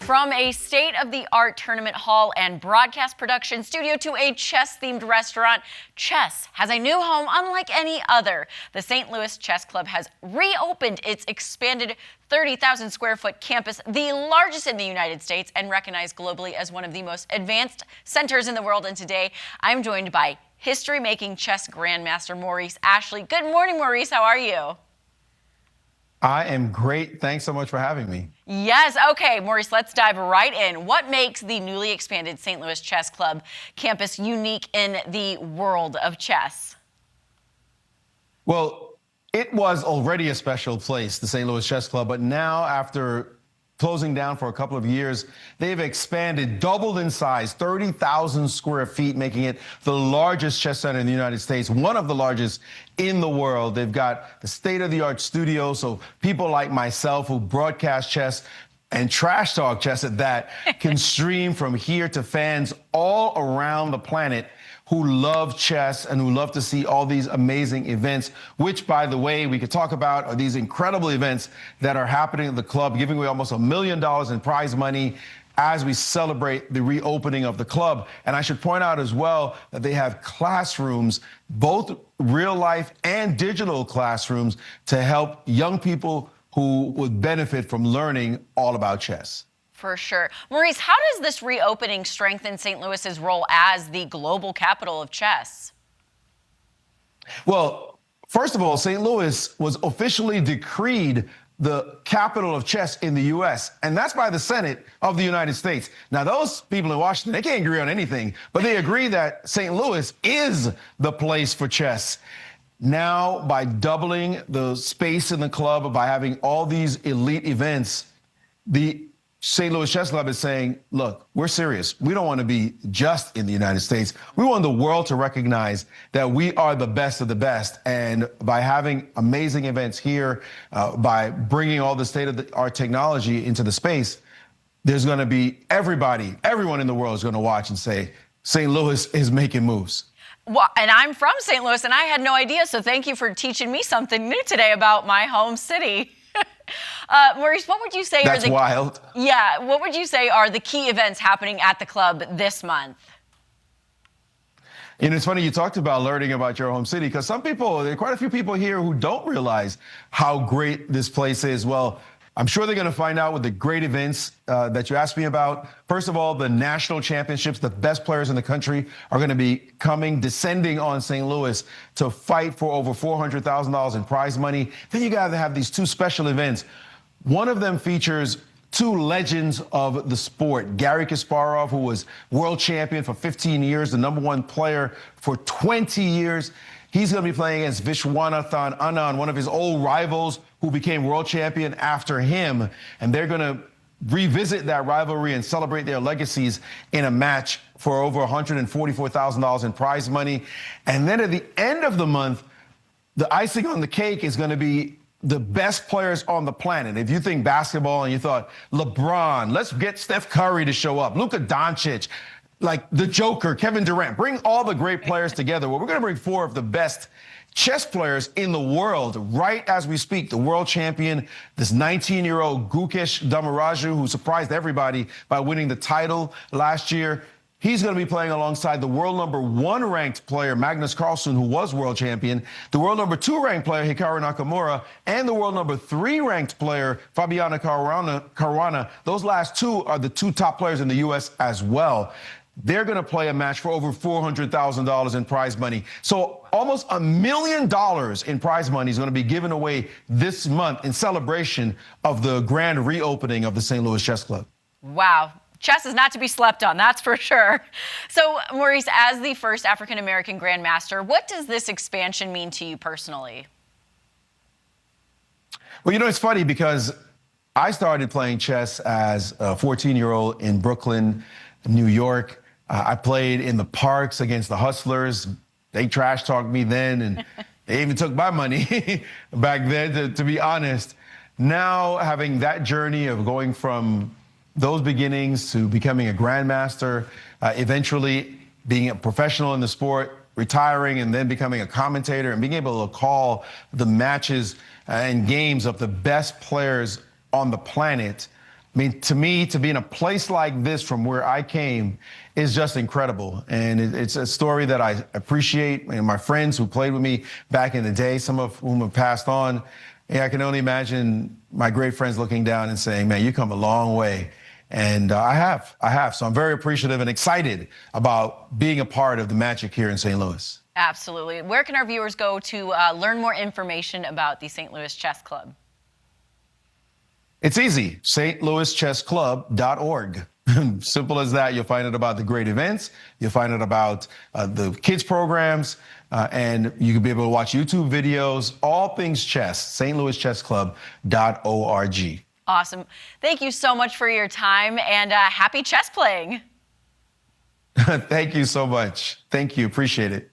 From a state-of-the-art tournament hall and broadcast production studio to a chess-themed restaurant, chess has a new home unlike any other. The St. Louis Chess Club has reopened its expanded 30,000 square foot campus, the largest in the United States and recognized globally as one of the most advanced centers in the world. And today, I'm joined by history-making chess grandmaster Maurice Ashley. Good morning, Maurice. How are you? I am great. Thanks so much for having me. Yes. Okay, Maurice, let's dive right in. What makes the newly expanded St. Louis Chess Club campus unique in the world of chess? Well, it was already a special place, the St. Louis Chess Club, but now after closing down for a couple of years, they've expanded, doubled in size, 30,000 square feet, making it the largest chess center in the United States, one of the largest in the world. They've got the state-of-the-art studio, so people like myself who broadcast chess and trash talk chess at that can stream from here to fans all around the planet who love chess and who love to see all these amazing events, which, by the way, we could talk about are these incredible events that are happening at the club, giving away almost $1 million in prize money as we celebrate the reopening of the club. And I should point out as well that they have classrooms, both real life and digital classrooms, to help young people who would benefit from learning all about chess. For sure. Maurice, how does this reopening strengthen St. Louis's role as the global capital of chess? Well, first of all, St. Louis was officially decreed the capital of chess in the U.S., and that's by the Senate of the United States. Now, those people in Washington, they can't agree on anything, but they agree that St. Louis is the place for chess. Now, by doubling the space in the club, by having all these elite events, the St. Louis Chess Club is saying, look, we're serious. We don't want to be just in the United States. We want the world to recognize that we are the best of the best. And by having amazing events here, by bringing all the state-of-the-art technology into the space, there's going to be everyone in the world is going to watch and say, St. Louis is making moves. Well, and I'm from St. Louis, and I had no idea, so thank you for teaching me something new today about my home city. Maurice, what would you say That's wild. Yeah, what would you say are the key events happening at the club this month? You know, it's funny you talked about learning about your home city, because there are quite a few people here who don't realize how great this place is. Well, I'm sure they're going to find out with the great events that you asked me about. First of all, the national championships, the best players in the country are going to be descending on St. Louis to fight for over $400,000 in prize money. Then you got to have these two special events. One of them features two legends of the sport. Garry Kasparov, who was world champion for 15 years, the #1 player for 20 years. He's going to be playing against Viswanathan Anand, one of his old rivals who became world champion after him. And they're going to revisit that rivalry and celebrate their legacies in a match for over $144,000 in prize money. And then at the end of the month, the icing on the cake is going to be the best players on the planet. If you think basketball and you thought LeBron, let's get Steph Curry to show up, Luka Doncic, like the Joker, Kevin Durant, bring all the great players together. Well, we're going to bring 4 of the best chess players in the world right as we speak. The world champion, this 19-year-old Gukesh Damaraju, who surprised everybody by winning the title last year. He's going to be playing alongside the world #1 ranked player, Magnus Carlsen, who was world champion, the world #2 ranked player, Hikaru Nakamura, and the world #3 ranked player, Fabiano Caruana. Those last two are the 2 top players in the U.S. as well. They're going to play a match for over $400,000 in prize money. So almost $1 million in prize money is going to be given away this month in celebration of the grand reopening of the St. Louis Chess Club. Wow. Chess is not to be slept on, that's for sure. So, Maurice, as the first African-American grandmaster, what does this expansion mean to you personally? Well, you know, it's funny because I started playing chess as a 14-year-old in Brooklyn, New York. I played in the parks against the hustlers. They trash talked me then, and they even took my money back then, to be honest. Now, having that journey of going from those beginnings to becoming a grandmaster, eventually being a professional in the sport, retiring, and then becoming a commentator and being able to call the matches and games of the best players on the planet, I mean, to me, to be in a place like this from where I came is just incredible. And it's a story that I appreciate. And my friends who played with me back in the day, some of whom have passed on, I can only imagine my great friends looking down and saying, man, you come a long way. And I have. So I'm very appreciative and excited about being a part of the magic here in St. Louis. Absolutely. Where can our viewers go to learn more information about the St. Louis Chess Club? It's easy, stlouischessclub.org. Simple as that. You'll find out about the great events. You'll find out about the kids programs, and you can be able to watch YouTube videos, all things chess, stlouischessclub.org. Awesome. Thank you so much for your time, and happy chess playing. Thank you so much. Thank you. Appreciate it.